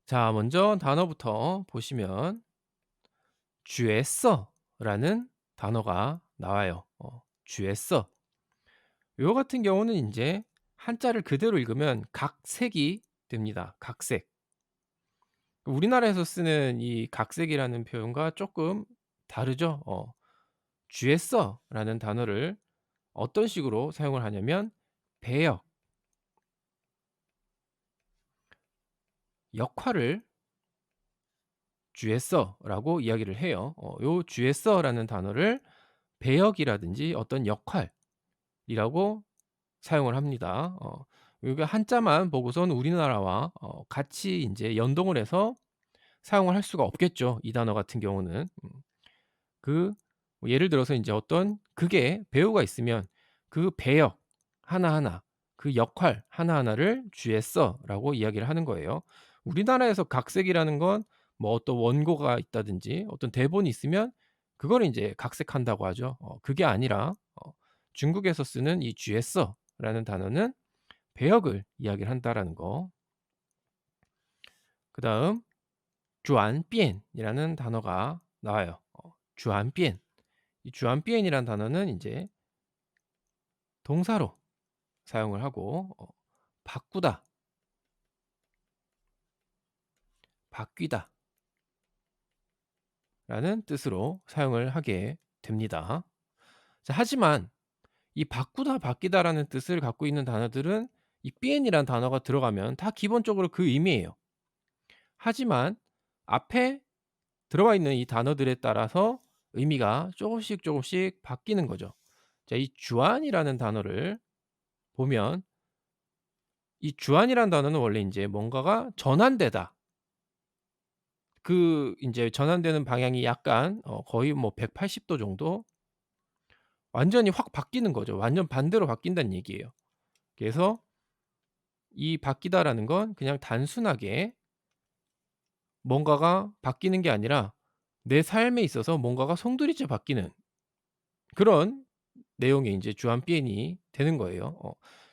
자, 먼저 단어부터 보시면 쥐했어라는 단어가 나와요. 쥐했어. 요 같은 경우는 인제 한자를 그대로 읽으면 각색이 됩니다. 각색. 우리나라에서 쓰는 이 각색이라는 표현과 쪼끔 다르죠? 쥐했어라는 단어를 어떤 식으로 사용을 하냐면 배역, 역할을 쥐했어라고 이야기를 해요. 요 쥐했어라는 단어를 배역이라든지 어떤 역할이라고 사용을 합니다. 요게 한자만 보고선 우리나라와 같이 인제 연동을 해서 사용을 할 수가 없겠죠, 이 단어 같은 경우는. 그 뭐 예를 들어서 인제 어떤 극에 배우가 있으면 그 배역 하나하나, 그 역할 하나하나를 쥐했어라고 이야기를 하는 거예요. 우리나라에서 각색이라는 건 뭐 어떤 원고가 있다든지 어떤 대본이 있으면 그거를 인제 각색한다고 하죠. 그게 아니라 중국에서 쓰는 이 쥐했어라는 단어는 배역을 이야기를 한다라는 거. 그다음 주안비엔이라는 단어가 나와요. 주안비엔. 이 주안비엔이라는 단어는 인제 동사로 사용을 하고 바꾸다, 바뀌다라는 뜻으로 사용을 하게 됩니다. 자, 하지만 이 바꾸다, 바뀌다라는 뜻을 갖고 있는 단어들은 이 비엔이라는 단어가 들어가면 다 기본적으로 그 의미예요. 하지만 앞에 들어가 있는 이 단어들에 따라서 의미가 조금씩 조금씩 바뀌는 거죠. 자, 이 주안이라는 단어를 보면 이 주안이라는 단어는 원래 인제 뭔가가 전환되다. 그 인제 전환되는 방향이 약간 거의 뭐 180도 정도 완전히 확 바뀌는 거죠. 완전 반대로 바뀐다는 얘기예요. 그래서 이 바뀌다라는 건 그냥 단순하게 뭔가가 바뀌는 게 아니라 내 삶에 있어서 뭔가가 송두리째 바뀌는 그런 내용의 인제 주안비엔이 되는 거예요.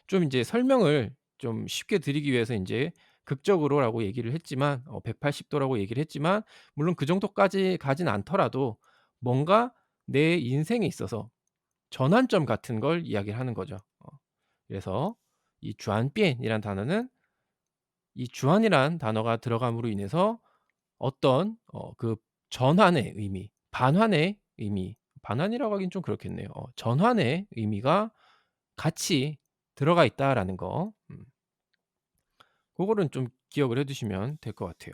좀 인제 설명을 좀 쉽게 드리기 위해서 인제 극적으로라고 얘기를 했지만 180 도라고 얘기를 했지만 물론 그 정도까지 가진 않더라도 뭔가 내 인생에 있어서 전환점 같은 걸 이야기를 하는 거죠. 그래서 이 주안비엔이란 단어는 이 주안이란 단어가 들어감으로 인해서 어떤 그 전환의 의미, 반환의 의미, 반환이라고 하긴 좀 그렇겠네요. 전환의 의미가 같이 들어가 있다라는 거. 고거는 좀 기억을 해 두시면 될 것 같아요.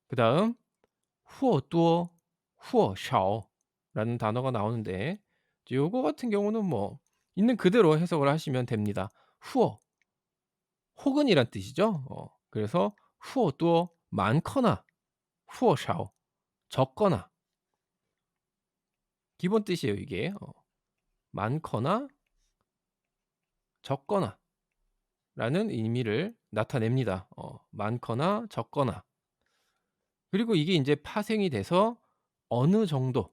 그다음 或多 或少 라는 단어가 나오는데 이제 요거 같은 경우는 뭐 있는 그대로 해석을 하시면 됩니다. 或 혹은이란 뜻이죠. 그래서 或多 많거나 或少 적거나 기본 뜻이에요 이게. 많거나 적거나라는 의미를 나타냅니다. 많거나 적거나. 그리고 이게 인제 파생이 돼서 어느 정도,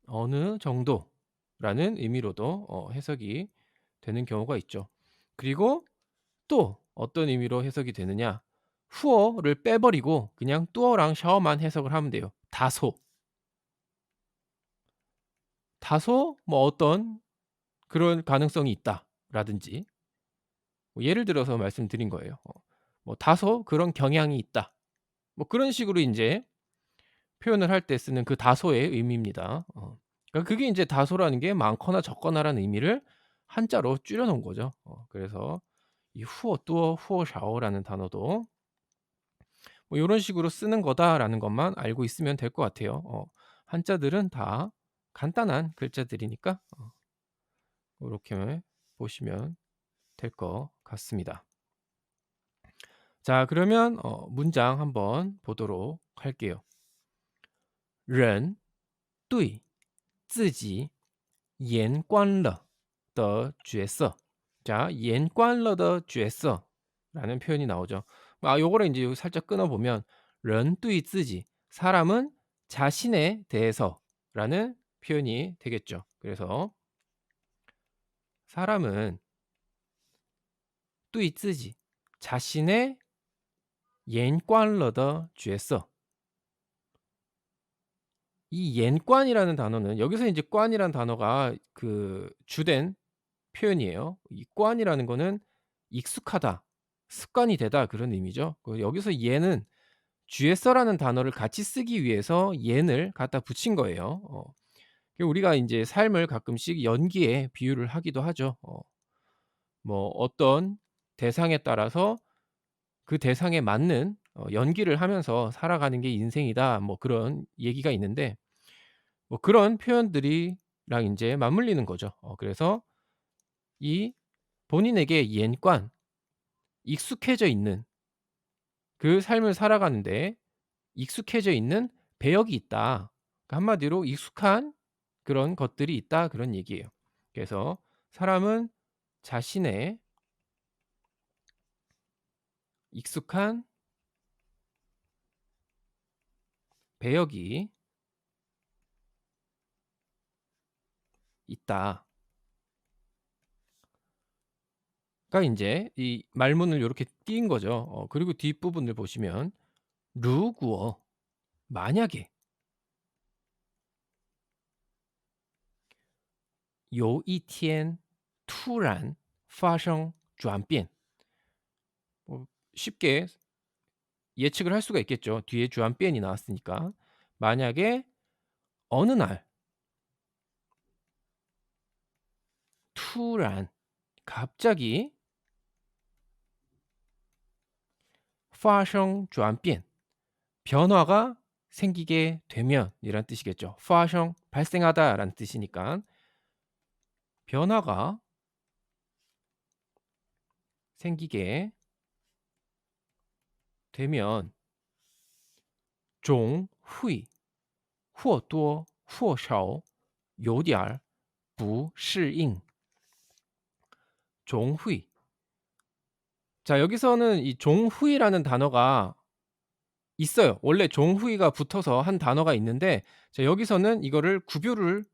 어느 정도라는 의미로도 해석이 되는 경우가 있죠. 그리고 또 어떤 의미로 해석이 되느냐. 후어를 빼 버리고 그냥 뚜어랑 샤어만 해석을 하면 돼요. 다소. 다소 뭐 어떤 그런 가능성이 있다라든지 뭐 예를 들어서 말씀드린 거예요. 뭐 "다소 그런 경향이 있다." 뭐 그런 식으로 인제 표현을 할 때 쓰는 그 다소의 의미입니다. 그러니까 그게 인제 다소라는 게 많거나 적거나라는 의미를 한자로 줄여 놓은 거죠. 그래서 이 후어, 뚜어, 후어샤오라는 단어도 뭐 요런 식으로 쓰는 거다라는 것만 알고 있으면 될 것 같아요. 한자들은 다 간단한 글자들이니까 요렇게 보시면 될 것 같습니다. 자, 그러면 문장 한번 보도록 할게요. 人对自己严关了的角色. 자, 严关了的角色라는 표현이 나오죠. 요거를 인제 살짝 끊어 보면 人对自己 사람은 자신에 대해서라는 표현이 되겠죠. 그래서 사람은 对自己 자신의 眼观了的角色 이 옌관이라는 단어는 여기서 인제 관이라는 단어가 그 주된 표현이에요. 이 관이라는 거는 익숙하다, 습관이 되다 그런 의미죠. 여기서 옌은 쥐에서라는 단어를 같이 쓰기 위해서 옌을 갖다 붙인 거예요. 우리가 인제 삶을 가끔씩 연기에 비유를 하기도 하죠. 뭐 어떤 대상에 따라서 그 대상에 맞는 연기를 하면서 살아가는 게 인생이다. 뭐 그런 얘기가 있는데 뭐 그런 표현들이랑 인제 맞물리는 거죠. 그래서 이 본인에게 옌관 익숙해져 있는 그 삶을 살아가는데 익숙해져 있는 배역이 있다. 그러니까 한마디로 익숙한 그런 것들이 있다 그런 얘기예요. 그래서 사람은 자신의 익숙한 배역이 있다. 가 인제 이 말문을 요렇게 띈 거죠. 그리고 뒷부분을 보시면 如果 만약에 有一天突然发生转变 뭐 쉽게 예측을 할 수가 있겠죠. 뒤에 转变이 나왔으니까. 만약에 어느 날 突然 갑자기 发生转变 변화가 생기게 되면이란 뜻이겠죠. 发生 발생하다라는 뜻이니까 변화가 생기게 되면 总会或多或少有点儿不适应. 总会 자 여기서는 이 종후이라는 단어가 있어요. 원래 종후이가 붙어서 한 단어가 있는데 자 여기서는 이거를 구뷰를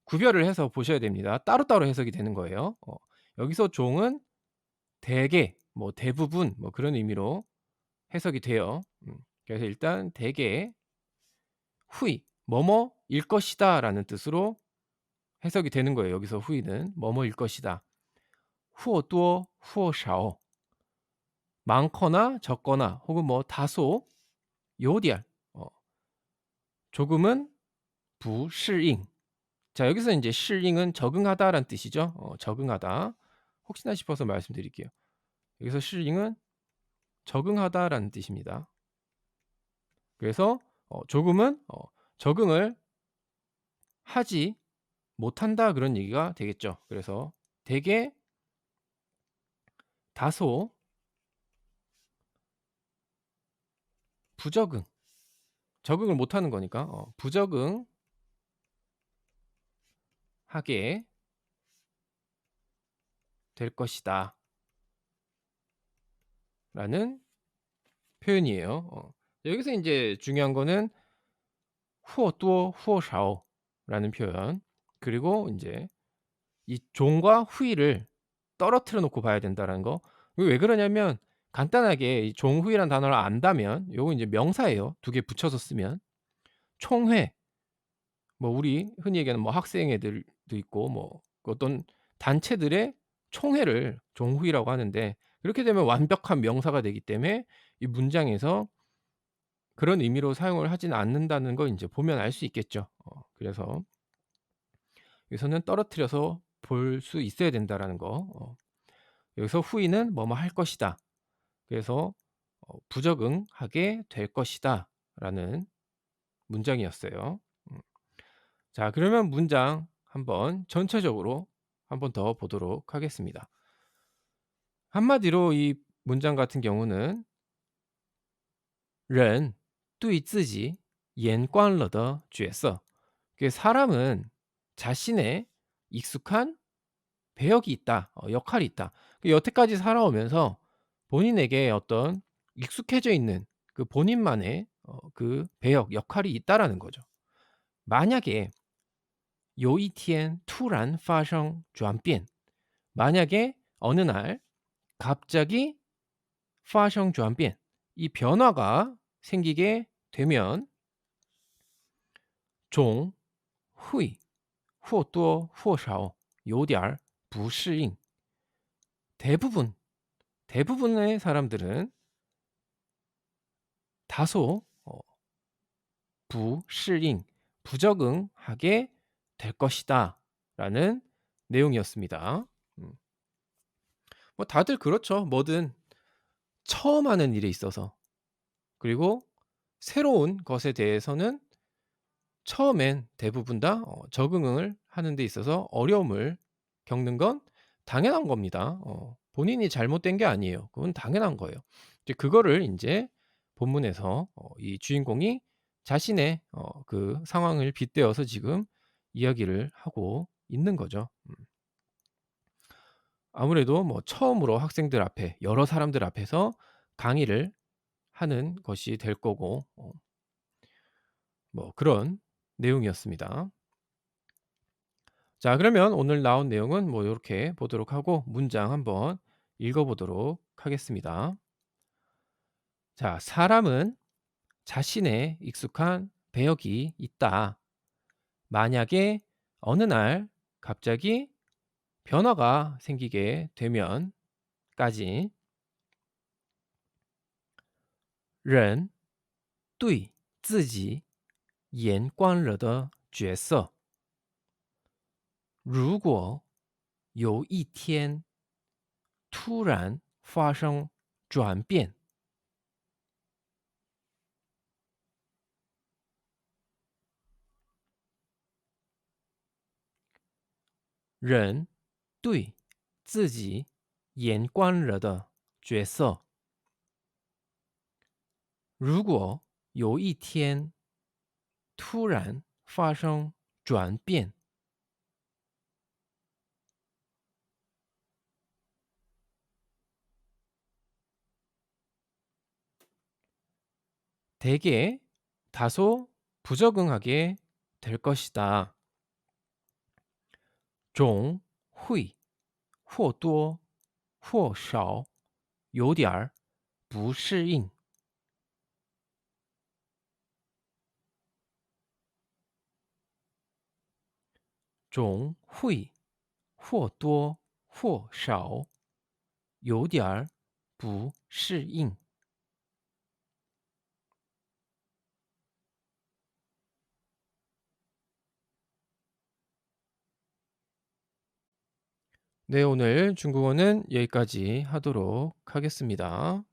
구별을 해서 보셔야 됩니다. 따로따로 해석이 되는 거예요. 여기서 종은 대개 뭐 대부분 뭐 그런 의미로 해석이 돼요. 그래서 일단 대개 후이 뭐뭐일 것이다라는 뜻으로 해석이 되는 거예요. 여기서 후이는 뭐뭐일 것이다. 或多或少 많거나 적거나 혹은 뭐 다소 요디알 조금은 不适应. 자 여기서 인제 适应은 적응하다라는 뜻이죠. 적응하다. 혹시나 싶어서 말씀드릴게요. 여기서 适应은 적응하다라는 뜻입니다. 그래서 조금은 적응을 하지 못한다 그런 얘기가 되겠죠. 그래서 되게 다소 부적응, 적응을 못하는 거니까 부적응하게 될 것이다. 라는 표현이에요. 여기서 인제 중요한 거는 或多或少 라는 표현 그리고 인제 이 종과 후이를 떨어뜨려 놓고 봐야 된다라는 거. 이거 왜 그러냐면 간단하게 이 종후이라는 단어를 안다면 요거 인제 명사예요. 2개 붙여서 쓰면. 총회 뭐 우리 흔히 얘기하는 뭐 학생회들도 있고 뭐 그 어떤 단체들의 총회를 종후이라고 하는데 그렇게 되면 완벽한 명사가 되기 때문에 이 문장에서 그런 의미로 사용을 하진 않는다는 거 인제 보면 알 수 있겠죠. 그래서 여기서는 떨어뜨려서 볼 수 있어야 된다라는 거. 여기서 후이는 뭐뭐 할 것이다. 그래서 부적응하게 될 것이다라는 문장이었어요. 음. 자 그러면 문장 한번 전체적으로 한번 더 보도록 하겠습니다. 한마디로 이 문장 같은 경우는 人对自己眼光了的角色 그 사람은 자신의 익숙한 배역이 있다. 역할이 있다. 여태까지 살아오면서 본인에게 어떤 익숙해져 있는 그 본인만의 그 배역, 역할이 있다라는 거죠. 만약에 有一天突然发生转变 만약에 어느 날 갑자기 发生转变 이 변화가 생기게 되면 总会或多或少有点儿不适应. 대부분, 대부분의 사람들은 다소 不适应, 부적응하게 될 것이다 라는 내용이었습니다. 음. 뭐 다들 그렇죠. 뭐든 처음 하는 일에 있어서, 그리고 새로운 것에 대해서는 처음엔 대부분 다 적응을 하는 데 있어서 어려움을 겪는 건 당연한 겁니다. 본인이 잘못된 게 아니에요. 그건 당연한 거예요. 이제 그거를 인제 본문에서 이 주인공이 자신의 그 상황을 빗대어서 지금 이야기를 하고 있는 거죠. 아무래도 뭐 처음으로 학생들 앞에, 여러 사람들 앞에서 강의를 하는 것이 될 거고, 뭐 그런 내용이었습니다. 자, 그러면 오늘 나온 내용은 뭐 요렇게 보도록 하고 문장 한번 읽어 보도록 하겠습니다. 자, 사람은 자신의 익숙한 배역이 있다. 만약에 어느 날 갑자기 변화가 생기게 되면까지 人对自己眼光了的角色，如果有一天突然发生转变，人对自己眼光了的角色，如果有一天突然发生转变， 대개 다소 부적응하게 될 것이다. 总会或多或少有点儿不适应. 总会或多或少有点儿不适应. 네, 오늘 중국어는 여기까지 하도록 하겠습니다.